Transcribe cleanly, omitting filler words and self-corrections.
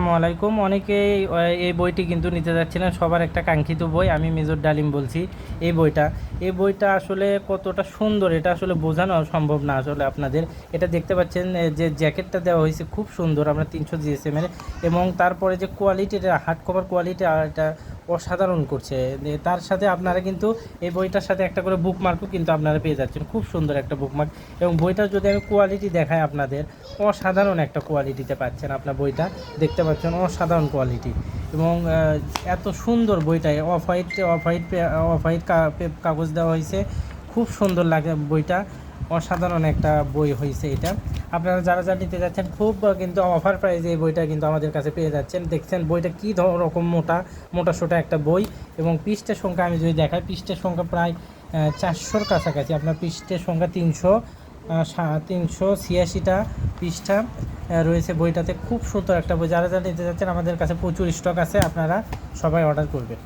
আসসালামু আলাইকুম। অনেকেই এই বইটি কিন্তু নিতে যাচ্ছিলেন, সবার একটা কাঙ্ক্ষিত বই। আমি মেজর ডালিম বলছি। এই বইটা আসলে কতটা সুন্দর এটা আসলে বোঝানো সম্ভব না আসলে আপনাদের। এটা দেখতে পাচ্ছেন যে জ্যাকেটটা দেওয়া হয়েছে খুব সুন্দর, আমরা 300 জিএসএম এর, এবং তারপরে যে কোয়ালিটি, হার্ড কভার কোয়ালিটি আর এটা অসাধারণ করছে। তার সাথে আপনারা কিন্তু এই বইটার সাথে একটা করে বুকমার্কও কিন্তু আপনারা পেয়ে যাচ্ছেন, খুব সুন্দর একটা বুকমার্ক। এবং বইটার যদি আমি কোয়ালিটি দেখাই আপনাদের, অসাধারণ একটা কোয়ালিটিতে পাচ্ছেন আপনার বইটা, দেখতে পাচ্ছেন অসাধারণ কোয়ালিটি। এবং এত সুন্দর বইটায় অফ হোয়াইট কাগজ দেওয়া হয়েছে, খুব সুন্দর লাগে বইটা। অসাধারণ একটা বই হয়েছে এটা। আপনারা যারা যারা নিতে যাচ্ছেন খুব কিন্তু অফার প্রাইসে এই বইটা কিন্তু আমাদের কাছে পেয়ে যাচ্ছেন। দেখছেন বইটা কী রকম মোটা সোটা একটা বই। এবং পৃষ্ঠার সংখ্যা আমি যদি দেখাই, পৃষ্ঠার সংখ্যা প্রায় 400-র কাছাকাছি। আপনার পৃষ্ঠার সংখ্যা 386টা পৃষ্ঠা রয়েছে বইটাতে। খুব সুন্দর একটা বই। যারা যারা নিতে যাচ্ছেন আমাদের কাছে প্রচুর স্টক আছে, আপনারা সবাই অর্ডার করবেন।